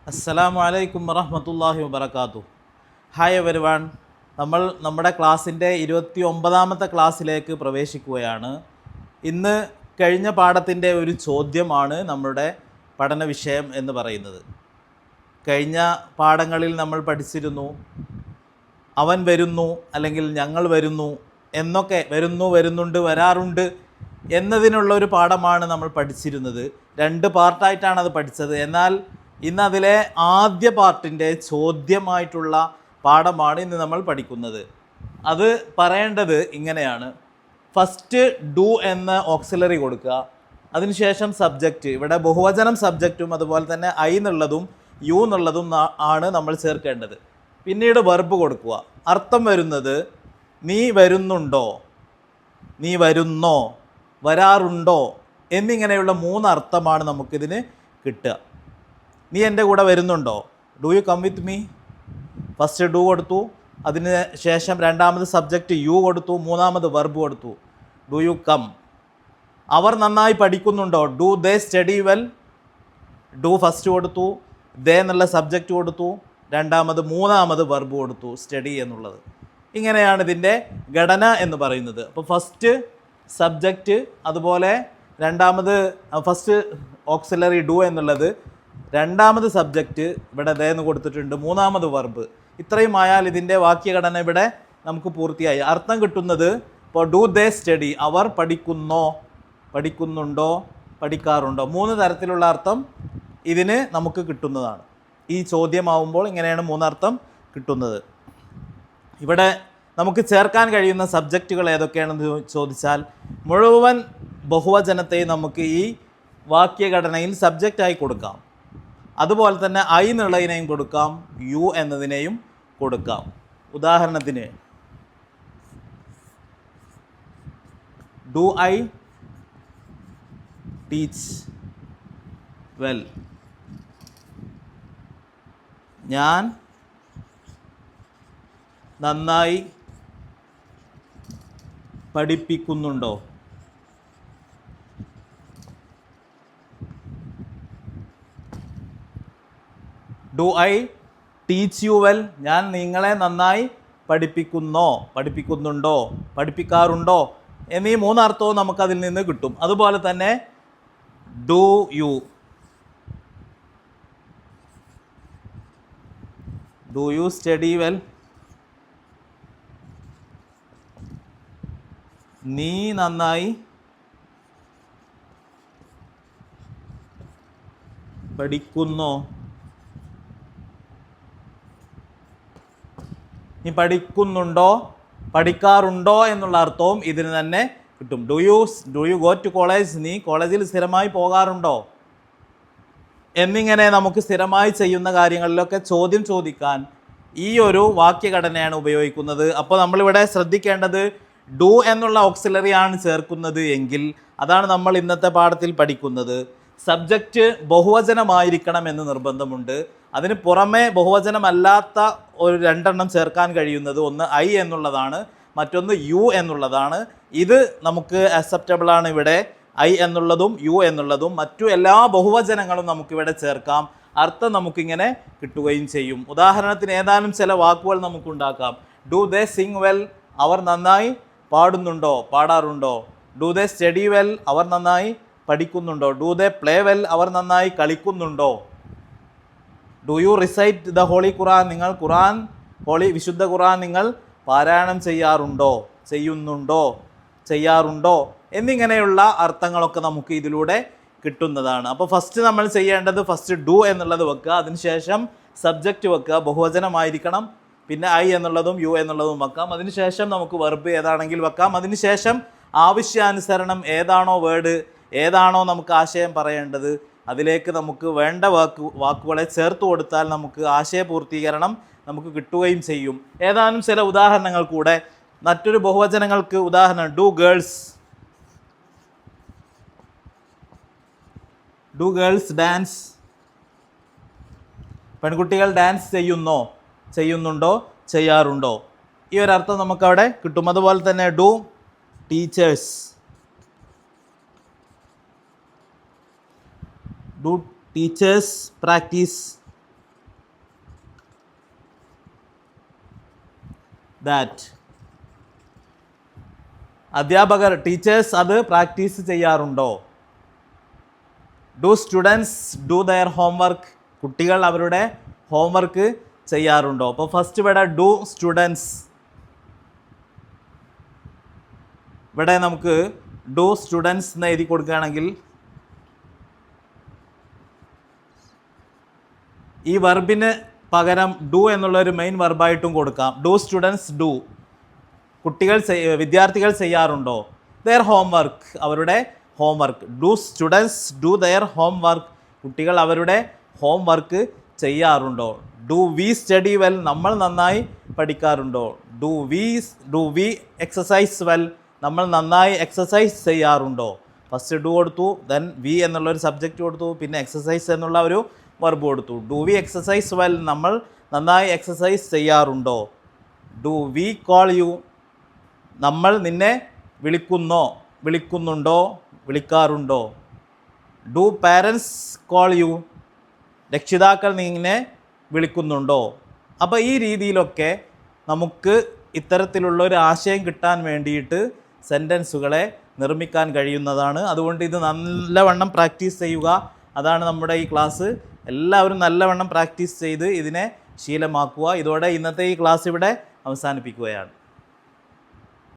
അസ്സലാമു അലൈക്കും വറഹ്മത്തുള്ളാഹി വബറകാതുഹു. Hi everyone. നമ്മൾ നമ്മുടെ ക്ലാസ്സിൻ്റെ 29ാമത്തെ ക്ലാസ്സിലേക്ക് പ്രവേശിക്കുകയാണ്. ഇന്ന് കഴിഞ്ഞ പാഠത്തിൻ്റെ ഒരു ചോദ്യമാണ് നമ്മുടെ പഠന വിഷയം എന്ന് പറയുന്നത്. കഴിഞ്ഞ പാഠങ്ങളിൽ നമ്മൾ പഠിച്ചിരുന്നു അവൻ വരുന്നു അല്ലെങ്കിൽ ഞങ്ങൾ വരുന്നു എന്നൊക്കെ, വരുന്നുണ്ട്, വരാറുണ്ട് എന്നതിനുള്ള ഒരു പാഠമാണ് നമ്മൾ പഠിച്ചിരുന്നത്. 2 പാർട്ടായിട്ടാണ് അത് പഠിച്ചത്. എന്നാൽ ഇന്ന് അതിലെ ആദ്യ പാർട്ടിൻ്റെ ചോദ്യമായിട്ടുള്ള പാഠമാണ് ഇന്ന് നമ്മൾ പഠിക്കുന്നത്. അത് പറയേണ്ടത് ഇങ്ങനെയാണ്: ഫസ്റ്റ് ഡു എന്ന ഓക്സിലറി കൊടുക്കുക, അതിനുശേഷം സബ്ജക്റ്റ്. ഇവിടെ ബഹുവചനം സബ്ജക്റ്റും അതുപോലെ തന്നെ ഐ എന്നുള്ളതും യു എന്നുള്ളതും ആണ് നമ്മൾ ചേർക്കേണ്ടത്. പിന്നീട് വെർബ് കൊടുക്കുക. അർത്ഥം വരുന്നത് നീ വരുന്നുണ്ടോ, നീ വരുന്നോ, വരാറുണ്ടോ എന്നിങ്ങനെയുള്ള 3 അർത്ഥമാണ് നമുക്കിതിന് കിട്ടുക. നീ എൻ്റെ കൂടെ വരുന്നുണ്ടോ, do you come with me. First ഡു കൊടുത്തു, അതിന് ശേഷം രണ്ടാമത് സബ്ജക്റ്റ് യു കൊടുത്തു, മൂന്നാമത് വെർബ് കൊടുത്തു, ഡു യു കം. അവർ നന്നായി പഠിക്കുന്നുണ്ടോ, do they study well. Do first കൊടുത്തു, ദേ എന്നുള്ള സബ്ജക്റ്റ് കൊടുത്തു, മൂന്നാമത് വെർബ് കൊടുത്തു, സ്റ്റഡി എന്നുള്ളത്. ഇങ്ങനെയാണ് ഇതിൻ്റെ ഘടന എന്ന് പറയുന്നത്. അപ്പോൾ ഫസ്റ്റ് സബ്ജക്റ്റ്, അതുപോലെ ഫസ്റ്റ് ഓക്സിലറി ഡു എന്നുള്ളത്, രണ്ടാമത് സബ്ജക്റ്റ് ഇവിടെ ദേ എന്ന് കൊടുത്തിട്ടുണ്ട്, മൂന്നാമത് വെർബ്. ഇത്രയും ആയാൽ ഇതിൻ്റെ വാക്യഘടന ഇവിടെ നമുക്ക് പൂർത്തിയായി. അർത്ഥം കിട്ടുന്നത് ഇപ്പോൾ ഡു ദേ സ്റ്റഡി, അവർ പഠിക്കുന്നോ, പഠിക്കുന്നുണ്ടോ, പഠിക്കാറുണ്ടോ, 3 തരത്തിലുള്ള അർത്ഥം ഇതിന് നമുക്ക് കിട്ടുന്നതാണ്. ഈ ചോദ്യമാവുമ്പോൾ ഇങ്ങനെയാണ് 3 അർത്ഥം കിട്ടുന്നത്. ഇവിടെ നമുക്ക് ചേർക്കാൻ കഴിയുന്ന സബ്ജക്റ്റുകൾ ഏതൊക്കെയാണെന്ന് ചോദിച്ചാൽ, മുഴുവൻ ബഹുവചനത്തെയും നമുക്ക് ഈ വാക്യഘടനയിൽ സബ്ജക്റ്റായി കൊടുക്കാം. അതുപോലെ തന്നെ ഐ എന്നുള്ളതിനെയും കൊടുക്കാം, യു എന്നതിനെയും കൊടുക്കാം. ഉദാഹരണത്തിന് ഡു ഐ ടീച്ച് വെൽ, ഞാൻ നന്നായി പഠിപ്പിക്കുന്നുണ്ടോ. Do I teach you well, ഞാൻ നിങ്ങളെ നന്നായി പഠിപ്പിക്കുന്നുണ്ടോ, പഠിപ്പിക്കാറുണ്ടോ എന്നീ 3 അർത്ഥവും നമുക്കതിൽ നിന്ന് കിട്ടും. അതുപോലെ തന്നെ ഡു യു സ്റ്റഡി വെൽ, നീ നന്നായി പഠിക്കുന്നോ. നീ പഠിക്കുന്നുണ്ടോ, പഠിക്കാറുണ്ടോ എന്നുള്ള അർത്ഥവും ഇതിന് തന്നെ കിട്ടും. Do you go to college, നീ കോളേജിൽ സ്ഥിരമായി പോകാറുണ്ടോ എന്നിങ്ങനെ നമുക്ക് സ്ഥിരമായി ചെയ്യുന്ന കാര്യങ്ങളിലൊക്കെ ചോദ്യം ചോദിക്കാൻ ഈ ഒരു വാക്യഘടനയാണ് ഉപയോഗിക്കുന്നത്. അപ്പോൾ നമ്മളിവിടെ ശ്രദ്ധിക്കേണ്ടത്, ഡു എന്നുള്ള ഓക്സിലറി ആണ് ചേർക്കുന്നത് എങ്കിൽ അതാണ് നമ്മൾ ഇന്നത്തെ പാഠത്തിൽ പഠിക്കുന്നത്. സബ്ജക്റ്റ് ബഹുവചനമായിരിക്കണം എന്ന് നിർബന്ധമുണ്ട്. അതിന് പുറമെ ബഹുവചനമല്ലാത്ത ഒരു 2 ചേർക്കാൻ കഴിയുന്നത്, ഒന്ന് ഐ എന്നുള്ളതാണ്, മറ്റൊന്ന് യു എന്നുള്ളതാണ്. ഇത് നമുക്ക് അക്സെപ്റ്റബിൾ ആണ്. ഇവിടെ ഐ എന്നുള്ളതും യു എന്നുള്ളതും മറ്റു എല്ലാ ബഹുവചനങ്ങളും നമുക്കിവിടെ ചേർക്കാം. അർത്ഥം നമുക്കിങ്ങനെ കിട്ടുകയും ചെയ്യും. ഉദാഹരണത്തിന് ഏതാനും ചില വാക്കുകൾ നമുക്കുണ്ടാക്കാം. ഡു ദേ സിങ് വെൽ, അവർ നന്നായി പാടുന്നുണ്ടോ, പാടാറുണ്ടോ. ഡു ദേ സ്റ്റഡി വെൽ, അവർ നന്നായി പഠിക്കുന്നുണ്ടോ. ഡു ദേ പ്ലേ വെൽ, അവർ നന്നായി കളിക്കുന്നുണ്ടോ. Do you recite the holy Quran, നിങ്ങൾ വിശുദ്ധ ഖുറാൻ നിങ്ങൾ പാരായണം ചെയ്യാറുണ്ടോ എന്നിങ്ങനെയുള്ള അർത്ഥങ്ങളൊക്കെ നമുക്ക് ഇതിലൂടെ കിട്ടുന്നതാണ്. അപ്പോൾ ഫസ്റ്റ് നമ്മൾ ചെയ്യേണ്ടത് ഫസ്റ്റ് ഡു എന്നുള്ളത് വെക്കുക, അതിനുശേഷം സബ്ജക്റ്റ് വെക്കുക, ബഹുവചനമായിരിക്കണം. പിന്നെ ഐ എന്നുള്ളതും യു എന്നുള്ളതും വെക്കാം. അതിനുശേഷം നമുക്ക് വെർബ് ഏതാണെങ്കിൽ വെക്കാം. അതിനുശേഷം ആവശ്യാനുസരണം ഏതാണോ വേർഡ്, ഏതാണോ നമുക്ക് ആശയം പറയേണ്ടത്, അതിലേക്ക് നമുക്ക് വേണ്ട വാക്കുകളെ ചേർത്ത് കൊടുത്താൽ നമുക്ക് ആശയപൂർത്തീകരണം നമുക്ക് കിട്ടുകയും ചെയ്യും. ഏതാനും ചില ഉദാഹരണങ്ങൾ കൂടെ. മറ്റൊരു ബഹുവചനങ്ങൾക്ക് ഉദാഹരണം, ഡു ഗേൾസ് ഡാൻസ്, പെൺകുട്ടികൾ ഡാൻസ് ചെയ്യുന്നുണ്ടോ, ചെയ്യാറുണ്ടോ. ഈ ഒരർത്ഥം നമുക്കവിടെ കിട്ടും. അതുപോലെ തന്നെ ഡു ടീച്ചേഴ്സ് പ്രാക്ടീസ് ദാറ്റ്. അധ്യാപകർ ടീച്ചേഴ്സ് അത് പ്രാക്ടീസ് ചെയ്യാറുണ്ടോ? Do students do there homework? കുട്ടികൾ അവരുടെ ഹോംവർക്ക് ചെയ്യാറുണ്ടോ? അപ്പോൾ ഫസ്റ്റ് ഇവിടെ ഡു സ്റ്റുഡൻസ്, ഇവിടെ നമുക്ക് ഡു സ്റ്റുഡൻസ് എന്ന് എഴുതി കൊടുക്കുകയാണെങ്കിൽ ഈ വെർബിന് പകരം ഡു എന്നുള്ളൊരു മെയിൻ വെർബായിട്ടും കൊടുക്കാം. ഡു സ്റ്റുഡൻസ് ഡു, കുട്ടികൾ വിദ്യാർത്ഥികൾ ചെയ്യാറുണ്ടോ? ദെയർ ഹോംവർക്ക്, അവരുടെ homework. Do students do there homework, കുട്ടികൾ അവരുടെ ഹോംവർക്ക് ചെയ്യാറുണ്ടോ? ഡു വി സ്റ്റഡി വെൽ, നമ്മൾ നന്നായി പഠിക്കാറുണ്ടോ? ഡു വി എക്സസൈസ് വെൽ, നമ്മൾ നന്നായി എക്സസൈസ് ചെയ്യാറുണ്ടോ? ഫസ്റ്റ് ഡു കൊടുത്തു, ദെൻ വി എന്നുള്ളൊരു സബ്ജക്റ്റ് കൊടുത്തു, പിന്നെ എക്സസൈസ് എന്നുള്ള ഒരു വെർബ് കൊടുത്തു. ഡു വി എക്സസൈസ് വെൽ, നമ്മൾ നന്നായി എക്സസൈസ് ചെയ്യാറുണ്ടോ? ഡു വി കോൾ യു, നമ്മൾ നിന്നെ വിളിക്കുന്നുണ്ടോ, വിളിക്കാറുണ്ടോ? ഡു പാരൻസ് കോൾ യു, രക്ഷിതാക്കൾ നിന്നെ വിളിക്കുന്നുണ്ടോ? അപ്പോൾ ഈ രീതിയിലൊക്കെ നമുക്ക് ഇത്തരത്തിലുള്ളൊരു ആശയം കിട്ടാൻ വേണ്ടിയിട്ട് സെൻറ്റൻസുകളെ നിർമ്മിക്കാൻ കഴിയുന്നതാണ്. അതുകൊണ്ട് ഇത് നല്ലവണ്ണം പ്രാക്ടീസ് ചെയ്യുക. അതാണ് നമ്മുടെ ഈ ക്ലാസ്. എല്ലാവരും നല്ലവണ്ണം പ്രാക്ടീസ് ചെയ്ത് ഇതിനെ ശീലമാക്കുക. ഇതോടെ ഇന്നത്തെ ഈ ക്ലാസ് ഇവിടെ അവസാനിപ്പിക്കുകയാണ്.